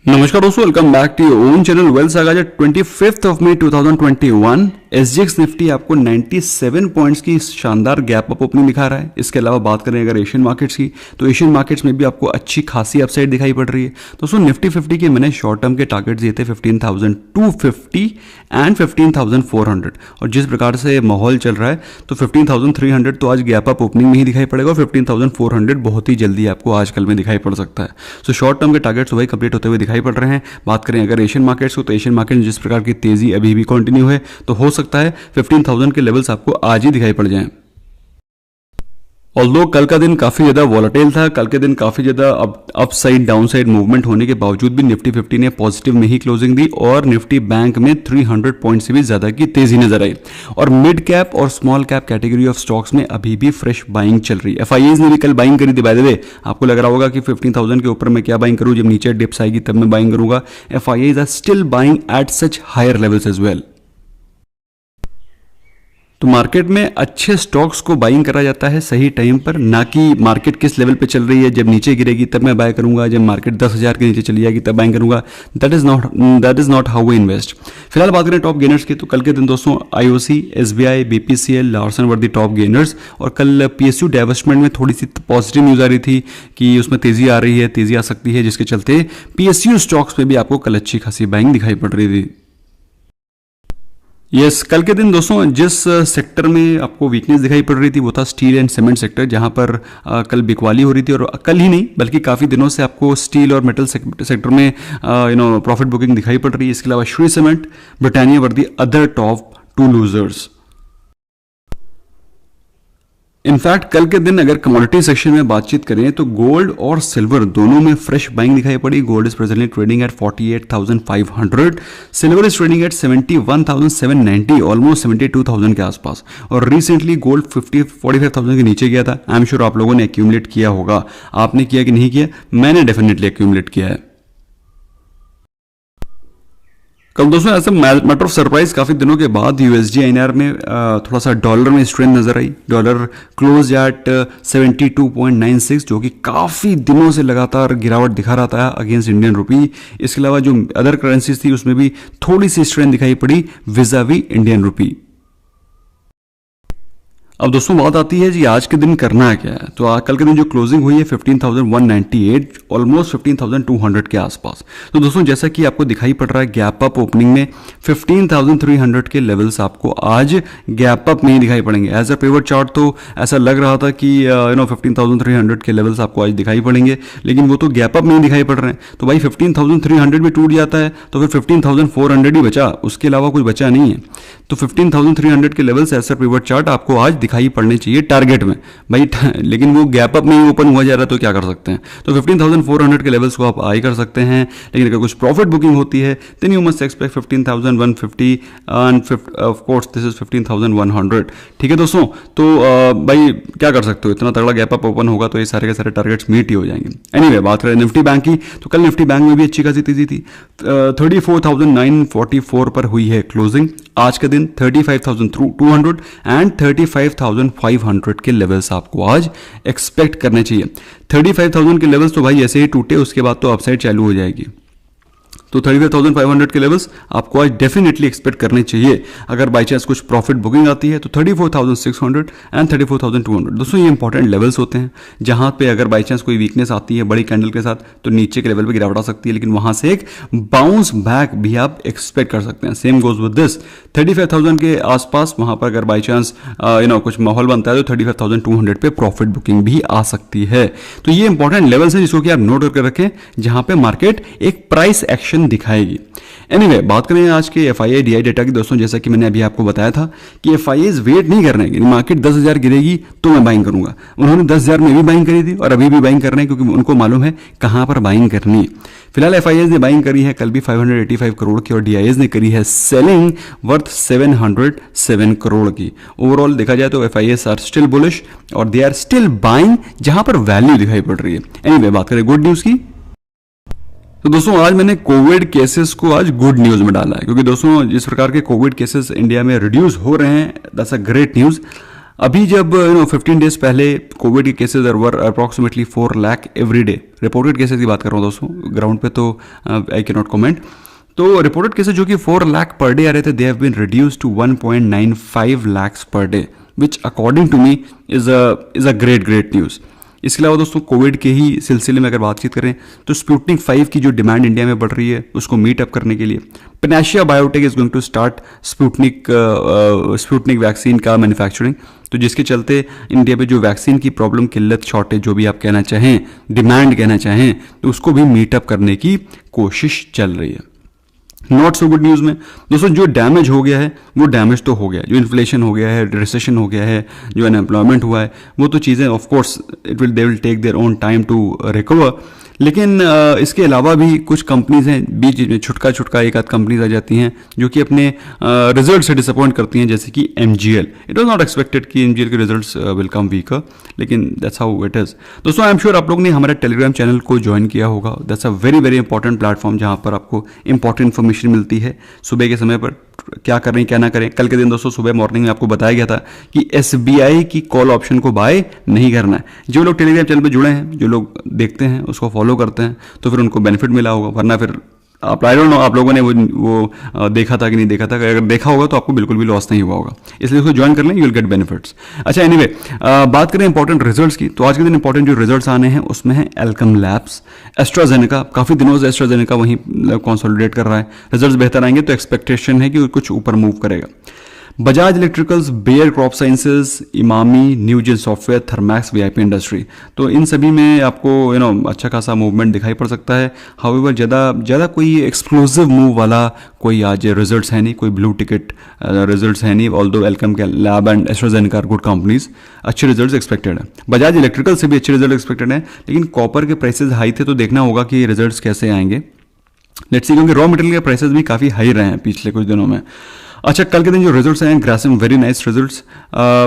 नमस्कार दोस्तों, welcome back to your own channel wealth saga. 25 of May 2021 SGX Nifty आपको 97 points की शानदार गैप अप ओपनिंग दिखा रहा है। इसके अलावा बात करें अगर एशियन मार्केट्स की, तो एशियन मार्केट्स में भी आपको अच्छी खासी अपसाइड दिखाई पड़ रही है। दोस्तों निफ्टी 50 के मैंने शॉर्ट टर्म के टारगेट्स दिए थे 15,250 एंड 15,400, और जिस प्रकार से माहौल चल रहा है तो 15,300 तो आज गैप अप ओपनिंग में ही दिखाई पड़ेगा और 15,400 बहुत ही जल्दी आपको आजकल में दिखाई पड़ सकता है। सो शॉर्ट टर्म के टारगेट्स वही कंप्लीट होते हुए दिखाई पड़ रहे हैं। बात करें अगर एशियन मार्केट्स को, तो एशियन मार्केट में जिस प्रकार की तेजी अभी भी कंटिन्यू है, तो हो सकता है 15,000 के लेवल्स आपको आज ही दिखाई पड़ जाएं। ऑल्दो कल का दिन काफी ज्यादा वॉलेटाइल था, कल के दिन काफी ज्यादा up side down side movement होने के बावजूद भी निफ्टी 50 ने पॉजिटिव में ही क्लोजिंग दी और निफ्टी बैंक में 300 पॉइंट से भी ज्यादा की तेजी नजर आई। और मिड कैप और small cap category of stocks में अभी भी फ्रेश बाइंग चल रही है। एफआईआईज ने भी कल बाइंग करी थी। बाय द वे, आपको लग रहा होगा कि 15,000 के ऊपर मैं क्या बाइंग करूं, जब नीचे डिप्स आएगी तब मैं बाइंग करूंगा। FIIs are still buying at such higher levels as well. तो मार्केट में अच्छे स्टॉक्स को बाइंग करा जाता है सही टाइम पर, ना कि मार्केट किस लेवल पे चल रही है, जब नीचे गिरेगी तब मैं बाय करूंगा, जब मार्केट 10,000 के नीचे चली जाएगी तब बाइंग करूंगा। That is not how we invest. फिलहाल बात करें टॉप गेनर्स की, तो कल के दिन दोस्तों आईओसी, एसबीआई, बीपीसीएल, लार्सन वर दी टॉप गेनर्स। और कल पीएसयू डाइवर्समेंट में थोड़ी सी पॉजिटिव न्यूज आ रही थी कि उसमें तेजी आ रही है, तेजी आ सकती है, जिसके चलते पीएसयू स्टॉक्स में भी आपको कल अच्छी खासी बाइंग दिखाई पड़ रही थी। यस, कल के दिन दोस्तों जिस सेक्टर में आपको वीकनेस दिखाई पड़ रही थी वो था स्टील एंड सीमेंट सेक्टर, जहां पर कल बिकवाली हो रही थी। और कल ही नहीं बल्कि काफ़ी दिनों से आपको स्टील और मेटल सेक्टर में प्रॉफिट बुकिंग दिखाई पड़ रही है। इसके अलावा Shree cement, Britannia were the other top two losers. In fact कल के दिन अगर कमोडिटी सेक्शन में बातचीत करें तो गोल्ड और सिल्वर दोनों में फ्रेश बाइंग दिखाई पड़ी। Gold is presently trading at 48,500, silver is trading at 71,790, almost 72,000 के आसपास। और रिसेंटली गोल्ड 45,000 के नीचे गया था। आई एम श्योर आप लोगों ने एक्यूमुलेट किया होगा। आपने किया कि नहीं किया? मैंने डेफिनेटली एक्यूमुलेट किया है। कल दोस्तों ऐसा मैटर ऑफ सरप्राइज काफी दिनों के बाद यूएसडी आईएनआर में थोड़ा सा डॉलर में स्ट्रेंथ नजर आई। डॉलर क्लोज एट 72.96, जो कि काफी दिनों से लगातार गिरावट दिखा रहा था अगेंस्ट इंडियन रुपी। इसके अलावा जो अदर करेंसीज थी उसमें भी थोड़ी सी स्ट्रेंथ दिखाई पड़ी विजावी इंडियन रुपी। अब दोस्तों बात आती है जी आज के दिन करना है क्या है। तो कल के दिन जो क्लोजिंग हुई है 15,198, ऑलमोस्ट 15,200 के आसपास। तो दोस्तों जैसा कि आपको दिखाई पड़ रहा है गैप अप ओपनिंग में 15,300 के लेवल्स आपको आज गैप अप में ही दिखाई पड़ेंगे। एज अ पिवट चार्ट तो ऐसा लग रहा था कि 15,300 के लेवल्स आपको आज दिखाई पड़ेंगे, लेकिन वो तो गैप अप में ही दिखाई पड़ रहे हैं। तो भाई 15,300 भी टूट जाता है तो फिर 15,400 ही बचा, उसके अलावा कुछ बचा नहीं है। तो 15,300 के levels as a pivot chart आपको आज दिखाई पड़ने चाहिए टारगेट में भाई। लेकिन वो गैप अप में ही ओपन हुआ जा रहा है तो क्या कर सकते हैं। तो 15,400 के लेवल्स को आप आई कर सकते हैं, लेकिन अगर कुछ प्रॉफिट बुकिंग होती है then you must expect 15,150 and of course this is 15,100। ठीक है दोस्तों, तो भाई क्या कर सकते हो, इतना तगड़ा गैप अप ओपन होगा तो ये सारे के सारे टारगेट्स मीट ही हो जाएंगे। एनीवे बात करें निफ्टी बैंक की, तो कल निफ्टी बैंक में भी अच्छी खासी तेजी थी। 34,944 पर हुई है क्लोजिंग। आज का दिन 35,200 एंड 35,500 के लेवल्स आपको आज एक्सपेक्ट करने चाहिए। 35,000 के लेवल्स तो भाई ऐसे ही टूटे, उसके बाद तो अपसाइड चालू हो जाएगी। तो 35,500 के लेवल्स आपको आज डेफिनेटली एक्सपेक्ट करने चाहिए। अगर बाई चांस कुछ प्रॉफिट बुकिंग आती है तो 34,600 एंड 34,200 दोस्तों ये इंपॉर्टेंट लेवल्स होते हैं, जहां पे अगर बाई चांस कोई वीकनेस आती है बड़ी कैंडल के साथ तो नीचे के लेवल पे गिरावट आ सकती है, लेकिन वहां से एक बाउंस बैक भी आप एक्सपेक्ट कर सकते हैं। सेम गोज विद दिस 35,000 के आसपास वहां पर अगर बाई चांस कुछ माहौल बनता है तो 35,200 पे प्रॉफिट बुकिंग भी आ सकती है। तो ये इंपॉर्टेंट लेवल्स है जिसको कि आप नोट करके रखें, जहां पे मार्केट एक प्राइस एक्शन दिखाएगी। एनीवे बात करें आज के एफआईआई डीआई डेटा की दोस्तों, जैसा कि मैंने अभी आपको बताया था कि एफआईआईज वेट नहीं कर रहे हैं। मार्केट 10,000 गिरेगी तो मैं बाइंग करूंगा। उन्होंने 10,000 में भी बाइंग करी थी और अभी भी बाइंग कर रहे हैं, क्योंकि उनको मालूम है कहां पर बाइंग करनी है। फिलहाल एफआईआईज ने बाइंग करी है कल भी 585 करोड़ की, और डीआईएस ने करी है सेलिंग वर्थ 707 करोड़ की। ओवरऑल देखा जाए तो एफआईआईज आर स्टिल बुलिश और दे आर स्टिल बाइंग जहां पर वैल्यू दिखाई पड़ रही है। एनीवे बात करें गुड न्यूज की, तो दोस्तों आज मैंने कोविड केसेस को आज गुड न्यूज में डाला है, क्योंकि दोस्तों जिस प्रकार के कोविड केसेस इंडिया में रिड्यूस हो रहे हैं दैट्स अ ग्रेट न्यूज। अभी जब 15 डेज पहले कोविड के cases were approximately 4 lakh every day, reported cases की बात कर रहा हूँ दोस्तों, ग्राउंड पे तो आई कैन नॉट कमेंट। तो रिपोर्टेड केसेज जो कि 4 लाख पर डे आ रहे थे, they have been reduce to 1.95 lakh per day, which according to me is a great news. इसके अलावा दोस्तों कोविड के ही सिलसिले में अगर बातचीत करें तो स्पुतनिक 5 की जो डिमांड इंडिया में बढ़ रही है उसको मीट अप करने के लिए Panacea Biotech is going to start Sputnik vaccine का मैन्युफैक्चरिंग। तो जिसके चलते इंडिया में जो वैक्सीन की प्रॉब्लम, किल्लत, शॉर्टेज जो भी आप कहना चाहें, डिमांड कहना चाहें, तो उसको भी मीट अप करने की कोशिश चल रही है। नॉट सो गुड न्यूज़ में दोस्तों जो डैमेज हो गया है वो डैमेज तो हो गया है, जो इन्फ्लेशन हो गया है, रिसेशन हो गया है, जो अनएम्प्लॉयमेंट हुआ है, वो तो चीज़ें of course they will take their own time to recover. लेकिन इसके अलावा भी कुछ कंपनीज हैं बीच में छुटका एक आध कंपनीज आ जाती हैं जो कि अपने रिजल्ट से डिसअपॉइंट करती हैं, जैसे कि MGL। It was not expected कि MGL के रिजल्ट्स विल कम वीकर, लेकिन दैट्स हाउ इट इज़। दोस्तों आई एम श्योर आप लोग ने हमारे टेलीग्राम चैनल को ज्वाइन किया होगा। That's a very very important platform जहाँ पर आपको इंपॉर्टेंट इन्फॉर्मेशन मिलती है सुबह के समय पर, क्या करें क्या ना करें। कल के दिन दोस्तों सुबह मॉर्निंग में आपको बताया गया था कि SBI की कॉल ऑप्शन को बाय नहीं करना है। जो लोग टेलीग्राम चैनल पर जुड़े हैं, जो लोग देखते हैं, उसको फॉलो करते हैं, तो फिर उनको बेनिफिट मिला होगा, वरना फिर आप आई डोंट नो आप लोगों ने वो देखा था कि नहीं देखा था। अगर देखा होगा तो आपको बिल्कुल भी लॉस नहीं हुआ होगा, इसलिए उसको ज्वाइन कर लें, यू विल गेट बेनिफिट्स। अच्छा एनीवे, बात करें इंपॉर्टेंट रिजल्ट्स की, तो आज के दिन इंपॉर्टेंट जो रिजल्ट्स आने हैं उसमें है एल्केम लैब्स, एस्ट्राजेनेका। काफ़ी दिनों से एस्ट्राजेनेका वहीं कंसोलिडेट कर रहा है, रिजल्ट्स बेहतर आएंगे तो एक्सपेक्टेशन है कि कुछ ऊपर मूव करेगा। Bajaj electricals, Bayer crop sciences, Emami, Newgen software, Thermax, VIP industry, तो इन सभी में आपको अच्छा खासा मूवमेंट दिखाई पड़ सकता है। हाउएवर ज़्यादा कोई एक्सप्लोसिव मूव वाला कोई आज रिजल्ट्स है नहीं, कोई ब्लू टिकट रिजल्ट्स है नहीं। ऑल्दो एल्केम के lab and AstraZeneca good companies, अच्छे रिजल्ट्स एक्सपेक्टेड है। बजाज इलेक्ट्रिकल से भी अच्छे रिजल्ट एक्सपेक्टेड है, लेकिन कॉपर के प्राइसेज हाई थे तो देखना होगा कि ये रिजल्ट्स कैसे आएंगे। लेट्स सी, क्योंकि रॉ मटेरियल के प्राइसेज भी काफ़ी हाई रहे हैं पिछले कुछ दिनों में। अच्छा कल के दिन जो रिजल्ट्स आए हैं, Grasim very nice results,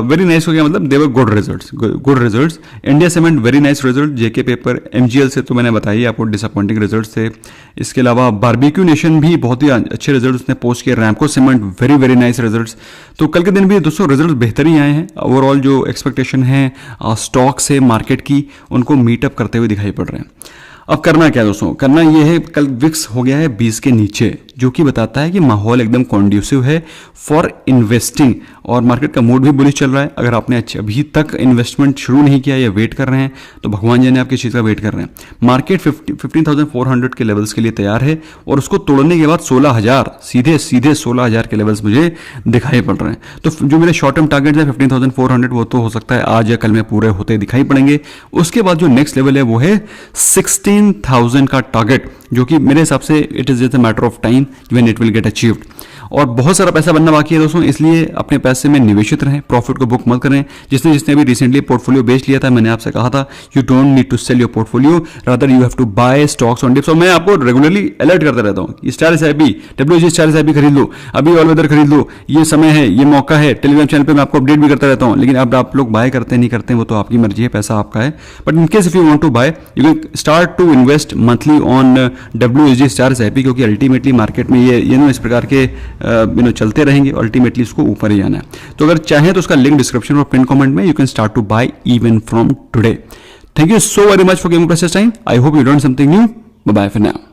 very nice हो गया मतलब they're good results. India cement very nice result, JK paper, MGL से तो मैंने बताई आपको डिसअपॉइंटिंग रिजल्ट्स थे। इसके अलावा बारबेक्यू नेशन भी बहुत ही अच्छे रिजल्ट्स ने पोस्ट किए, Ramco cement very very nice results. तो कल के दिन भी दोस्तों रिजल्ट बेहतर ही आए हैं। ओवरऑल जो एक्सपेक्टेशन है स्टॉक से मार्केट की, उनको मीटअप करते हुए दिखाई पड़ रहे हैं। अब करना क्या दोस्तों, करना ये है, कल विक्स हो गया है 20 के नीचे, जो कि बताता है कि माहौल एकदम कॉन्ड्यूसिव है फॉर इन्वेस्टिंग, और मार्केट का मूड भी बुलिश चल रहा है। अगर आपने अभी तक इन्वेस्टमेंट शुरू नहीं किया या वेट कर रहे हैं तो भगवान जाने आप किस चीज़ का वेट कर रहे हैं। मार्केट 15,400 के लेवल्स के लिए तैयार है, और उसको तोड़ने के बाद 16,000 सीधे 16,000 के लेवल्स मुझे दिखाई पड़ रहे हैं। तो जो मेरे शॉर्ट टर्म टारगेट है 15,400, वो तो हो सकता है आज या कल में पूरे होते दिखाई पड़ेंगे। उसके बाद जो नेक्स्ट लेवल है वो है 16,000 का टारगेट, जो कि मेरे हिसाब से it is just a matter of time when it will get achieved. और बहुत सारा पैसा बनना बाकी है दोस्तों, इसलिए अपने पैसे में निवेशित रहें, प्रॉफिट को बुक मत करें। जिसने अभी रिसेंटली पोर्टफोलियो बेच लिया था, मैंने आपसे कहा था you don't need to sell your portfolio, rather you have to buy stocks on dips. और मैं आपको रेगुलरली अलर्ट करता रहता हूँ, star SIP, WG star SIP खरीद लो, अभी ऑल वेदर खरीद लो, ये समय है, ये मौका है। टेलीग्राम चैनल पर मैं आपको अपडेट भी करता रहता हूँ, लेकिन अब आप लोग बाय करते नहीं करते वो तो आपकी मर्जी है, पैसा आपका है। But in case if you want to buy, you can start to invest monthly on WG star SIP, क्योंकि अल्टीमेटली मार्केट में ये इस प्रकार के चलते रहेंगे, अल्टीमेटली इसको ऊपर ही आना है। तो अगर चाहें तो उसका लिंक डिस्क्रिप्शन और पिन कमेंट में, you can start to buy even from today. Thank you so very much for giving precious time. I hope you learn something new. Bye bye for now.